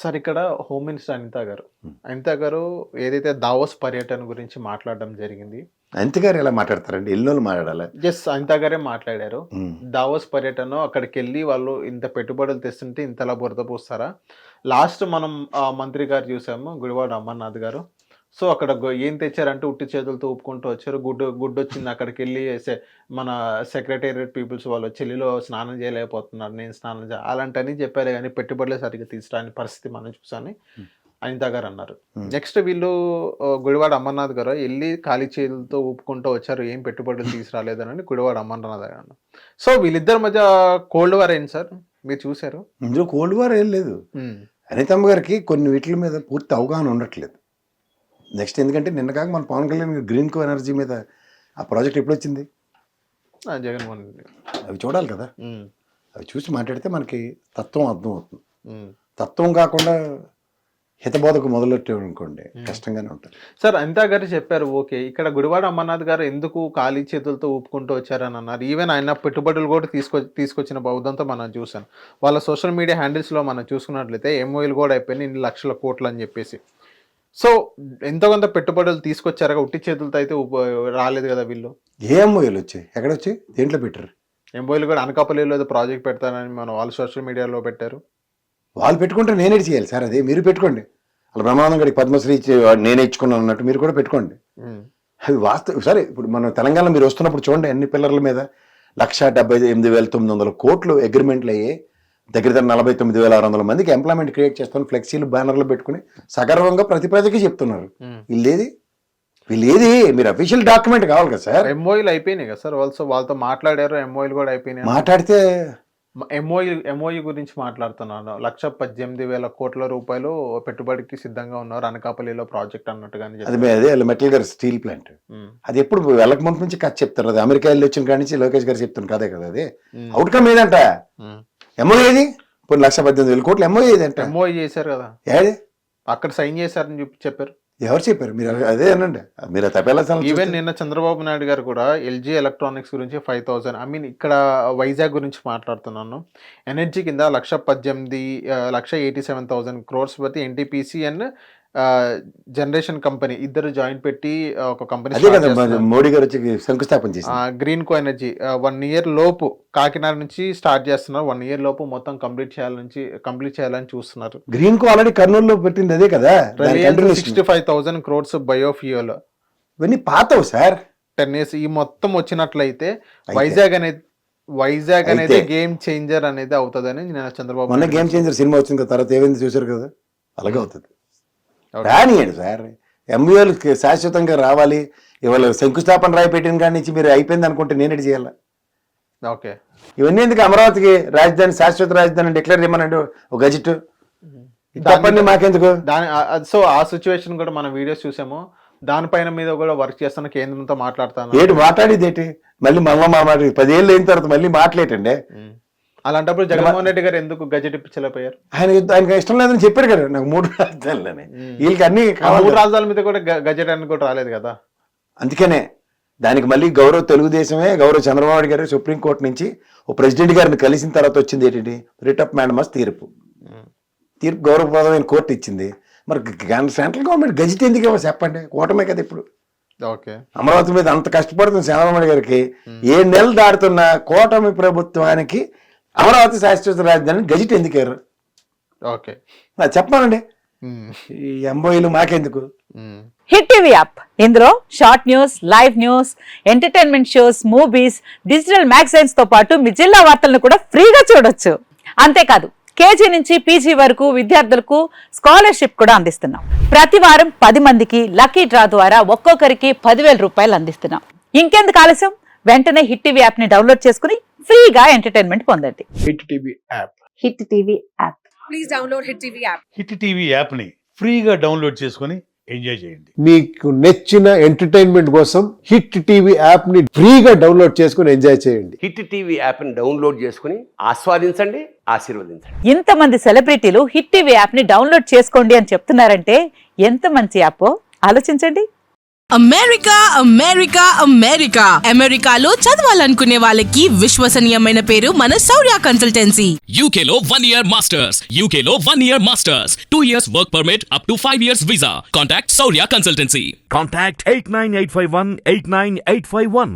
Sir ఇక్కడ home minister Anitha గారు ఏదైతే దావోస్ పర్యటన గురించి మాట్లాడడం జరిగింది. అనిత గారు ఎలా మాట్లాడతారండి? ఎన్నోళ్ళు మాట్లాడాలి. అనిత గారే మాట్లాడారు. దావోస్ పర్యటన అక్కడికి వెళ్ళి వాళ్ళు ఇంత పెట్టుబడులు తెస్తుంటే ఇంతలా బురద పూస్తారా? లాస్ట్ మనం మంత్రి గారు చూసాము, గుడివాడ అమర్నాథ్ గారు. సో అక్కడ ఏం తెచ్చారంటే ఉట్టి చేతులతో ఊపుకుంటూ వచ్చారు. గుడ్డు వచ్చింది. అక్కడికి వెళ్ళి మన సెక్రటేరియట్ పీపుల్స్ వాళ్ళు చెల్లిలో స్నానం చేయలేకపోతున్నారు, నేను స్నానం అలాంటివన్నీ చెప్పారు. కానీ పెట్టుబడులే సరిగ్గా తీసుకురాని పరిస్థితి మనం చూసాని అనిత గారు అన్నారు. నెక్స్ట్ వీళ్ళు గుడివాడ అమర్నాథ్ గారు వెళ్ళి ఖాళీ చేతులతో ఊపుకుంటూ వచ్చారు, ఏం పెట్టుబడులు తీసుకురాలేదని గుడివాడ అమర్నాథ్ గారు అన్నారు. సో వీళ్ళిద్దరి మధ్య కోల్డ్ వార్ ఏంటి సార్, మీరు చూసారు? ఇందులో కోల్డ్ వార్ ఏం లేదు. అనితమ్మ గారికి కొన్ని వీటి మీద పూర్తి అవగాహన ఉండట్లేదు. నెక్స్ట్ ఎందుకంటే నిన్న కాక మన పవన్ కళ్యాణ్ గ్రీన్ కో ఎనర్జీ మీద ఆ ప్రాజెక్ట్ ఎప్పుడు వచ్చింది? జగన్మోహన్ రెడ్డి. అవి చూడాలి కదా, అవి చూసి మాట్లాడితే మనకి తత్వం అర్థం అవుతుంది. తత్వం కాకుండా హితబోధకు మొదలెట్టే అనుకోండి కష్టంగానే ఉంటుంది. సార్ అనిత గారు చెప్పారు ఓకే, ఇక్కడ గుడివాడ అమర్నాథ్ గారు ఎందుకు ఖాళీ చేతులతో ఊపుకుంటూ వచ్చారని అన్నారు. ఈవెన్ ఆయన పెట్టుబడులు కూడా తీసుకొచ్చిన బౌద్ధంతో మనం చూసాం. వాళ్ళ సోషల్ మీడియా హ్యాండిల్స్లో మనం చూసుకున్నట్లయితే ఎంఓఎల్ కూడా అయిపోయింది, ఇన్ని లక్షల కోట్లు అని చెప్పేసి. సో ఎంతో కొంత పెట్టుబడులు తీసుకొచ్చారు, ఉట్టి చేతులతో అయితే రాలేదు కదా వీళ్ళు. ఏ ఎంఓఎల్ వచ్చాయి? ఎక్కడ వచ్చాయి? దేంట్లో పెట్టారు? ఎంఓఎల్ కూడా అనకాపల్లిలో ఏదో ప్రాజెక్ట్ పెడతారని మన వాళ్ళు సోషల్ మీడియాలో పెట్టారు. వాళ్ళు పెట్టుకుంటే నేనే చేయాలి సార్, అదే మీరు పెట్టుకోండి. అలా బ్రహ్మానందం గడికి పద్మశ్రీ నేనే ఇచ్చుకున్నాను అన్నట్టు మీరు కూడా పెట్టుకోండి. అవి వాస్తవం. సరే ఇప్పుడు మన తెలంగాణలో మీరు వస్తున్నప్పుడు చూడండి, అన్ని పిల్లర్ల మీద 1,78,900 కోట్లు అగ్రిమెంట్లు అయ్యాయి. దగ్గర 49,600 మందికి ఎంప్లాయ్మెంట్ క్రియేట్ చేస్తాను ఫ్లెక్సీలు బ్యానర్లు పెట్టుకుని సగర్వంగా ప్రతి ప్రజకి చెప్తున్నారు. వీళ్ళేది మీరు అఫీషియల్ డాక్యుమెంట్ కావాలి కదా సార్. ఎంఓయూలు అయిపోయినాయి కదా సార్, వాళ్ళతో మాట్లాడారు, ఎంఓయూలు కూడా అయిపోయినాయి. మాట్లాడితే ఎంఓయూ గురించి మాట్లాడుతున్నాను. 1,18,000 కోట్ల రూపాయలు పెట్టుబడికి సిద్ధంగా ఉన్నారు అనకాపల్లిలో ప్రాజెక్ట్ అన్నట్టుగానే. అదే మెటల్ గారు స్టీల్ ప్లాంట్, అది ఎప్పుడు వెళ్ళక ముందు నుంచి కథ చెప్తారు. అది అమెరికా వెళ్ళి వచ్చిన కాడి నుంచి లోకేష్ గారు చెప్తున్నారు కదే కదా. అది అవుట్కమ్ ఏదంట? ఎంఓయూ ఏది? ఇప్పుడు 1,18,000 కోట్లు ఎంఓయూ ఏదంట? ఎంఓయూ చేశారు కదా, ఏది అక్కడ సైన్ చేశారని చెప్పారు. ఎవరు చెప్పారు? మీరు అదే అనండి. మీరు తప్పేలా. ఈవెన్ నిన్న చంద్రబాబు నాయుడు గారు కూడా ఎల్జీ ఎలక్ట్రానిక్స్ గురించి 5,000 ఇక్కడ వైజాగ్ గురించి మాట్లాడుతున్నాను. ఎనర్జీ కింద 1,87,000 crores బట్టి ఎన్టీపీసీ అండ్ జనరేషన్ కంపెనీ ఇద్దరు జాయింట్ పెట్టి ఒక కంపెనీ మోడీ గారు వచ్చి శంకుస్థాపన చేసి గ్రీన్ కో ఎనర్జీ 1 year లోపు కాకినాడ నుంచి స్టార్ట్ చేస్తున్నారు. 1 year లోపు మొత్తం కంప్లీట్ చేయాలని చూస్తున్నారు. గ్రీన్ కో ఆల్రెడీ కర్నూలులో పెట్టింది అదే కదా. 65,000 crores బయోఫ్యూయల్. ఇవన్నీ పాతవు సార్. 10 years ఈ మొత్తం వచ్చినట్లయితే వైజాగ్ అనేది గేమ్ చేంజర్ అనేది అవుతుందని నేను చంద్రబాబు. మొన్న గేమ్ చేంజర్ సినిమా వచ్చిన తర్వాత ఏమైంది చూసారు కదా, అలాగే అవుతుంది. రానియండి సార్, ఎంబీఏలు శాశ్వతంగా రావాలి. ఇవాళ శంకుస్థాపన రాయి పెట్టిన కాడి నుంచి మీరు అయిపోయింది అనుకుంటే నేనేటి చేయాలి? ఓకే, ఇవన్నీ ఎందుకు? అమరావతికి రాజధాని, శాశ్వత రాజధాని డిక్లేర్ చేయమనండి ఒక గజెట్. తప్పండి మాకెందుకు? సో ఆ సిచ్యువేషన్ కూడా మనం వీడియోస్ చూసాము. దానిపైన మీద కూడా వర్క్ చేస్తున్న కేంద్రంతో మాట్లాడతాను. ఏంటి మాట్లాడేది ఏంటి? మళ్ళీ మాట్లాడి 10 ఏళ్ళు అయిన తర్వాత మళ్ళీ మాట్లాడేటండి. అలాంటప్పుడు జగన్మోహన్ రెడ్డి గారు ఎందుకు గజెట్ ఇప్పించలేకపోయారు? ఆయనకి ఇష్టం లేదని చెప్పారు కదా, నాకు 3 రాజధానులని. వీళ్ళకి అన్ని 3 రాజధానుల మీద కూడా గజెట్ అని కూడా రాలేదు కదా. అందుకనే దానికి మళ్ళీ గౌరవ తెలుగుదేశమే, గౌరవ చంద్రబాబు నాయుడు గారు సుప్రీంకోర్టు నుంచి ఓ ప్రెసిడెంట్ గారిని కలిసిన తర్వాత వచ్చింది ఏంటి? రిట్ ఆఫ్ మ్యాండమస్ తీర్పు గౌరవప్రదమైన కోర్టు ఇచ్చింది. మరి సెంట్రల్ గవర్నమెంట్ గజెట్ ఎందుకు ఇవ్వ చెప్పండి? కూటమే కదా ఇప్పుడు. ఓకే, అమరావతి మీద అంత కష్టపడుతుంది చంద్రబాబు నాయుడు గారికి. 7 నెలలు దాడుతున్న కూటమి ప్రభుత్వానికి అమరావతి శాశ్వత రాజధాని గజెట్ ఎందుకు ఎర్రు? ఓకే, చెప్పాలండి. ఈ ఎంబోయిలు మాకెందుకు? హిట్ టీవీ యాప్, ఇందులో short news, live news, entertainment shows, movies, digital magazines తో పాటు మీ జిల్లా వార్తలను కూడా ఫ్రీగా చూడొచ్చు. అంతేకాదు కేజీ నుంచి పీజీ వరకు విద్యార్థులకు స్కాలర్షిప్ కూడా అందిస్తున్నాం. ప్రతి వారం 10 మందికి లక్కీ డ్రా ద్వారా ఒక్కొక్కరికి 10,000 రూపాయలు అందిస్తున్నాం. ఇంకెందుకు ఆలస్యం? వెంటనే హిట్ టీవీ యాప్ ని డౌన్లోడ్ చేసుకుని ఫ్రీగా ఎంటర్టైన్మెంట్ పొందండి. Hit TV app. Hit TV app. Please download hit TV app. Hit TV app ని ఫ్రీగా డౌన్లోడ్ చేసుకుని ఎంజాయ్ చేయండి. మీకు నచ్చిన ఎంటర్టైన్మెంట్ కోసం హిట్ టీవీ యాప్ ని ఫ్రీగా డౌన్లోడ్ చేసుకుని ఎంజాయ్ చేయండి. హిట్ టీవీ యాప్ ని డౌన్లోడ్ చేసుకుని ఆస్వాదించండి, ఆశీర్వదించండి. ఇంతమంది సెలబ్రిటీలు హిట్ టీవీ యాప్ ని డౌన్లోడ్ చేసుకోండి అని చెప్తున్నారంటే ఎంత మంచి యాప్ ఆలోచించండి. అమెరికా అమెరికా అమెరికా అమెరికాలో చదవాలనుకునే వాళ్ళకి విశ్వసనీయమైన పేరు మన శౌర్య కన్సల్టెన్సీ. UK లో 1 year masters. UK లో 1 year masters. 2 years work permit up to 5 years visa. Contact Saurya Consultancy. Contact 89851 89851.